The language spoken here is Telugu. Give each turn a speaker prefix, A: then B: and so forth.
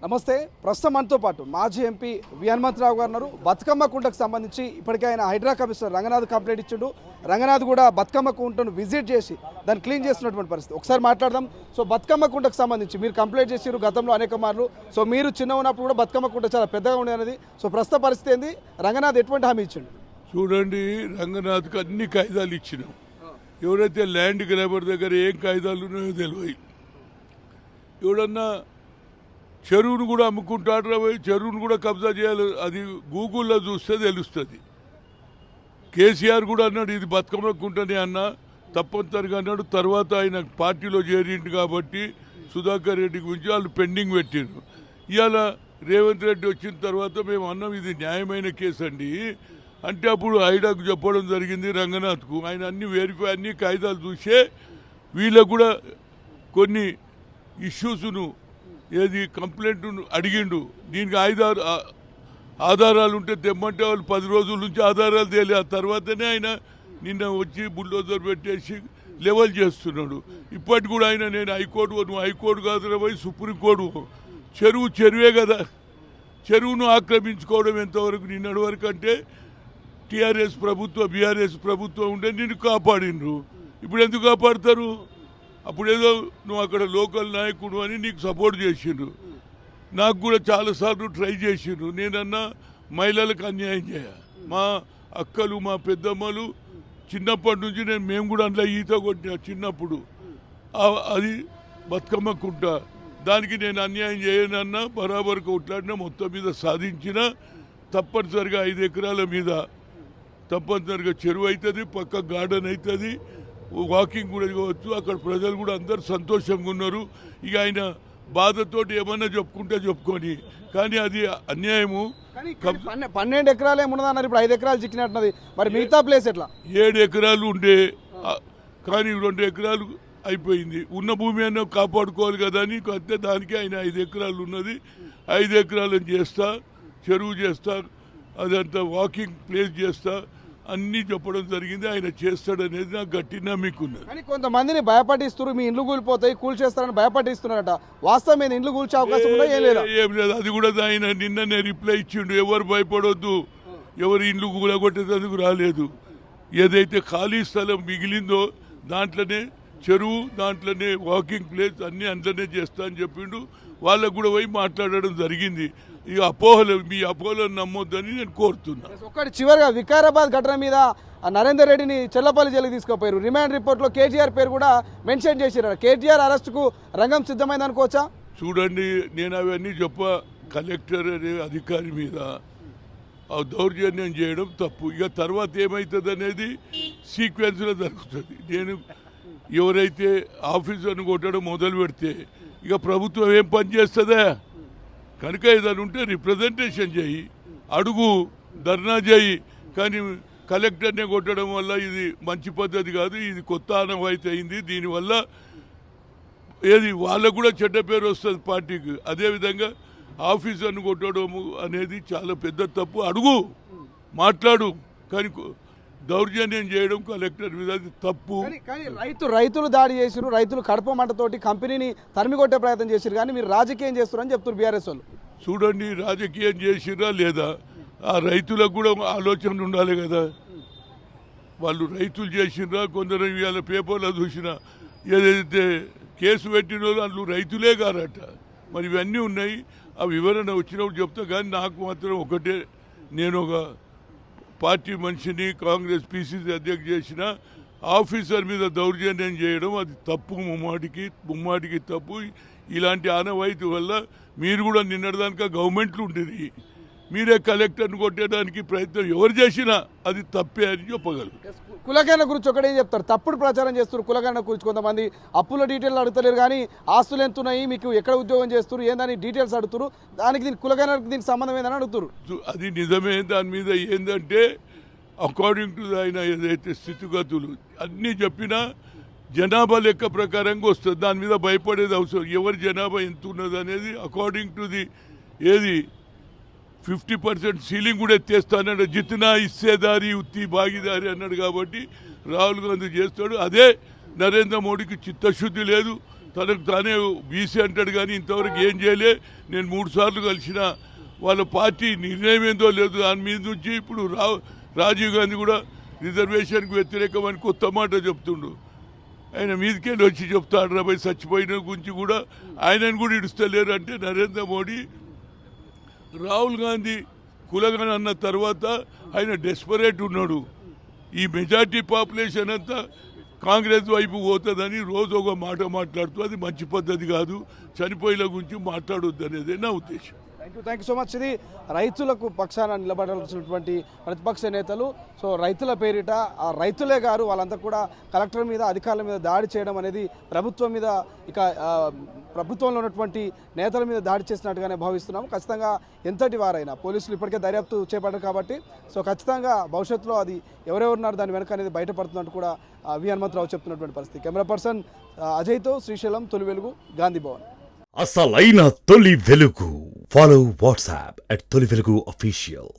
A: నమస్తే. ప్రస్తుతం మనతో పాటు మాజీ ఎంపీ వి హనుమంతరావు గారు ఉన్నారు. బతుకమ్మ కుంటకు సంబంధించి ఇప్పటికే ఆయన హైడ్రా కమిషనర్ రంగనాథ్ కంప్లైంట్ ఇచ్చిండు. రంగనాథ్ కూడా బతుకమ్మ కుంటను విజిట్ చేసి దాన్ని క్లీన్ చేస్తున్నటువంటి పరిస్థితి. ఒకసారి మాట్లాడదాం. సో బతుకమ్మ కుంటకు సంబంధించి మీరు కంప్లైంట్ చేసారు గతంలో అనేక మార్లు. సో మీరు చిన్న ఉన్నప్పుడు కూడా బతుకమ్మ కుంట చాలా పెద్దగా ఉండేది అనేది. సో ప్రస్తుత పరిస్థితి ఏంది? రంగనాథ్ ఎటువంటి హామీ ఇచ్చిండు?
B: చూడండి, రంగనాథ్కి అన్ని కాయిదాలు ఇచ్చినాం. ఎవరైతే ల్యాండ్ గ్రాబర్ దగ్గర ఏం కాయిదాలు ఉన్నాయో తెలియదు. ఎవడన్నా చెరువును కూడా అమ్ముకుంటాడు, చెరువును కూడా కబ్జా చేయాలి, అది గూగుల్లో చూస్తే తెలుస్తుంది. కేసీఆర్ కూడా అన్నాడు ఇది బతుకమ్మ కుంటనే అన్న, తప్పనిసరిగా అన్నాడు. తర్వాత ఆయన పార్టీలో చేరిండు కాబట్టి సుధాకర్ రెడ్డి గురించి వాళ్ళు పెండింగ్ పెట్టిండ్రు. ఇవాళ రేవంత్ రెడ్డి వచ్చిన తర్వాత మేము అన్నాం ఇది న్యాయమైన కేసు అండి అంటే అప్పుడు ఐడాకు చెప్పడం జరిగింది రంగనాథ్కు. ఆయన అన్ని వెరిఫై అన్ని కాయిదాలు చూసే వీళ్ళకు కూడా కొన్ని ఇష్యూస్ను ఏది కంప్లైంట్ అడిగిండు. దీనికి ఆధారాలు ఉంటే తెమ్మంటే వాళ్ళు 10 రోజుల నుంచి ఆధారాలు తేలే. ఆ తర్వాతనే ఆయన నిన్న వచ్చి బుల్డోజర్ పెట్టేసి లెవెల్ చేస్తున్నాడు. ఇప్పటి కూడా ఆయన నేను హైకోర్టు, నువ్వు హైకోర్టు కాదు పోయి సుప్రీంకోర్టు. చెరువే కదా, చెరువును ఆక్రమించుకోవడం ఎంతవరకు నిన్నటి వరకు అంటే టీఆర్ఎస్ ప్రభుత్వం బీఆర్ఎస్ ప్రభుత్వం ఉంటే నిన్ను కాపాడిండ్రు. ఇప్పుడు ఎందుకు కాపాడతారు? అప్పుడేదో నువ్వు అక్కడ లోకల్ నాయకుడు అని నీకు సపోర్ట్ చేసిండ్రు. నాకు కూడా చాలాసార్లు ట్రై చేసిండ్రు. నేనన్నా మహిళలకు అన్యాయం చేయ, మా అక్కలు మా పెద్దమ్మలు చిన్నప్పటి నుంచి మేము కూడా అందులో ఈత కొట్టిన చిన్నప్పుడు. అది బతుకమ్మ కుంట, దానికి నేను అన్యాయం చేయనన్నా బరాబర్ కొట్లాడినా మొత్తం మీద సాధించిన. తప్పనిసరిగా 5 ఎకరాల మీద తప్పనిసరిగా చెరువు అవుతుంది, పక్క గార్డెన్ అవుతుంది, వాకింగ్ కూడా కావచ్చు. అక్కడ ప్రజలు కూడా అందరు సంతోషంగా ఉన్నారు. ఇక ఆయన బాధతోటి ఏమన్నా చెప్పుకుంటే చెప్పుకొని, కానీ అది అన్యాయము.
A: 12 ఎకరాలు ఏమున్నదన్నారు, ఇప్పుడు 5 ఎకరాలు చిక్కినట్టున్నది. మరి మిగతా ప్లేస్ ఎట్లా?
B: 7 ఎకరాలు ఉండే కానీ 2 ఎకరాలు అయిపోయింది. ఉన్న భూమి అన్న కాపాడుకోవాలి కదా అని అంటే దానికి ఆయన 5 ఎకరాలు ఉన్నది. 5 ఎకరాలను చేస్తా, చెరువు చేస్తా, అదంతా వాకింగ్ ప్లేస్ చేస్తా అన్నీ చెప్పడం జరిగింది. ఆయన చేస్తాడనేది నాకు గట్టి నమ్మకం ఉన్నది.
A: కానీ కొంతమందిని భయపడిస్తున్నారు, మీ ఇండ్లు కూలిపోతాయి కూల్ చేస్తారని భయపడిస్తున్నారట. వాస్తవం మీద ఇండ్లు కూల్చే అవకాశం ఉందా? ఏం
B: లేదు. అది కూడా ఆయన నిన్ననే రిప్లై ఇచ్చిండు, ఎవరు భయపడొద్దు, ఎవరు ఇండ్లు కూలగొట్టేందుకు రాలేదు. ఏదైతే ఖాళీ స్థలం మిగిలిందో దాంట్లోనే చెరువు, దాంట్లోనే వాకింగ్ ప్లేస్ అన్నీ అందులోనే చేస్తా అని చెప్పిండు. వాళ్ళకు కూడా పోయి మాట్లాడడం జరిగింది. ఈ అపోహలు, మీ అపోహలను నమ్మొద్దని నేను కోరుతున్నా.
A: ఒకటి చివరిగా వికారాబాద్ ఘటన మీద నరేందర్ రెడ్డిని చెల్లపల్లి జైలుకి తీసుకుపోయారు. రిమాండ్ రిపోర్ట్లో కేటీఆర్ పేరు కూడా మెన్షన్ చేశారు. కేటీఆర్ అరెస్టుకు రంగం సిద్ధమైంది అనుకోవచ్చా?
B: చూడండి, నేను అవన్నీ కలెక్టర్ అనే అధికారి మీద దౌర్జన్యం చేయడం తప్పు. ఇక తర్వాత ఏమవుతుంది అనేది సీక్వెన్స్లో జరుగుతుంది. నేను ఎవరైతే ఆఫీసర్ని కొట్టడం మొదలు పెడితే ఇక ప్రభుత్వం ఏం పని చేస్తుందా? కనుక ఏదైనా ఉంటే రిప్రజెంటేషన్ చేయి, అడుగు, ధర్నా చేయి. కానీ కలెక్టర్నే కొట్టడం వల్ల ఇది మంచి పద్ధతి కాదు. ఇది కొత్త ఆనవాయితీ అయింది. దీనివల్ల వాళ్ళకు కూడా చెడ్డ పేరు వస్తుంది పార్టీకి. అదేవిధంగా ఆఫీసర్ని కొట్టడం అనేది చాలా పెద్ద తప్పు. అడుగు, మాట్లాడు, కానీ దౌర్జన్యం చేయడం కలెక్టర్ మీద తప్పు.
A: రైతులు దాడి చేసారు, రైతులు కడప మంటతోటి కంపెనీని తరిమి కొట్టే ప్రయత్నం చేశారు. కానీ మీరు రాజకీయం చేస్తున్నారని చెప్తారు బీఆర్ఎస్ వాళ్ళు.
B: చూడండి, రాజకీయం చేసిరా లేదా, ఆ రైతులకు కూడా ఆలోచన ఉండాలి కదా. వాళ్ళు రైతులు చేసిరా, కొందరు ఇవాళ పేపర్లో చూసినా ఏదైతే కేసు పెట్టిన వాళ్ళు రైతులే కారట. మరి ఇవన్నీ ఉన్నాయి. ఆ వివరణ వచ్చినప్పుడు చెప్తా. కానీ నాకు మాత్రం ఒకటే, నేను ఒక పార్టీ మనిషిని, కాంగ్రెస్ పిసిసి అధ్యక్షుడు చేసిన ఆఫీసర్ మీద దౌర్జన్యం చేయడం అది తప్పు, ముమ్మాటికి తప్పు. ఇలాంటి ఆనవాయితీ వల్ల మీరు కూడా నిన్నటిదానిక గవర్నమెంట్లు ఉండేది, మీరే కలెక్టర్ని కొట్టేయడానికి ప్రయత్నం ఎవరు చేసినా అది తప్పే అని చెప్పగలరు.
A: కులగణన గురించి ఒకటేం చెప్తారు, తప్పుడు ప్రచారం చేస్తారు. కులగణన గురించి కొంతమంది అప్పుల డీటెయిల్స్ అడుగుతలేరు, కానీ ఆస్తులు ఎంత ఉన్నాయి, మీకు ఎక్కడ ఉద్యోగం చేస్తారు, ఏందని డీటెయిల్స్ అడుగుతారు. దానికి దీనికి కులగణనకు దీనికి సంబంధం ఏందని అడుగుతారు.
B: అది నిజమే. దాని మీద ఏంటంటే అకార్డింగ్ టు ఆయన ఏదైతే స్థితిగతులు అన్నీ చెప్పినా జనాభా లెక్క ప్రకారంగా వస్తుంది. దాని మీద భయపడేది అవసరం. ఎవరి జనాభా ఎంత ఉన్నది అనేది అకార్డింగ్ టు ది 50% సీలింగ్ కూడా ఎత్తేస్తానన్నాడు. జిత్నా ఇస్సేదారి ఉత్తి భాగీదారి అన్నాడు. కాబట్టి రాహుల్ గాంధీ చేస్తాడు. అదే నరేంద్ర మోడీకి చిత్తశుద్ధి లేదు. తనకు తానే బీసీ అంటాడు కానీ ఇంతవరకు ఏం చేయలే. నేను 3 సార్లు కలిసిన వాళ్ళ పార్టీ నిర్ణయం ఏందో లేదు దాని మీద నుంచి. ఇప్పుడు రాజీవ్ గాంధీ కూడా రిజర్వేషన్కి వ్యతిరేకమని కొత్త మాట చెప్తుండు. ఆయన మీదకెళ్ళి వచ్చి చెప్తాడు రాబోయే చచ్చిపోయిన గురించి కూడా ఆయనను కూడా ఇడుస్తలేరు. అంటే నరేంద్ర మోడీ రాహుల్ గాంధీ కులగన్ అన్న తర్వాత ఆయన డెస్పరేట్ ఉన్నాడు. ఈ మెజార్టీ పాపులేషన్ అంతా కాంగ్రెస్ వైపు పోతుందని రోజు ఒక మాట మాట్లాడుతూ అది మంచి పద్ధతి కాదు. చనిపోయిన గురించి మాట్లాడొద్దు అనేది నా ఉద్దేశం.
A: Thank you so much. ఇది రైతులకు పక్షాన నిలబడాల్సినటువంటి ప్రతిపక్ష నేతలు. సో రైతుల పేరిట ఆ రైతులే గారు వాళ్ళంతా కూడా కలెక్టర్ మీద అధికారుల మీద దాడి చేయడం అనేది ప్రభుత్వం మీద ఇక ప్రభుత్వంలో ఉన్నటువంటి నేతల మీద దాడి చేసినట్టుగానే భావిస్తున్నాం. ఖచ్చితంగా ఎంతటి వారైనా పోలీసులు ఇప్పటికే దర్యాప్తు చేపట్టారు కాబట్టి సో ఖచ్చితంగా భవిష్యత్తులో అది ఎవరెవరున్నారు దాని వెనక అనేది బయటపడుతున్నట్టు కూడా వి హనుమంతరావు చెప్తున్నటువంటి పరిస్థితి. కెమెరా పర్సన్ అజయ్తో శ్రీశైలం, తొలి వెలుగు, గాంధీ భవన్.
C: అసలైన తొలి వెలుగు. ఫాలో వాట్సాప్ @తొలి వెలుగు official.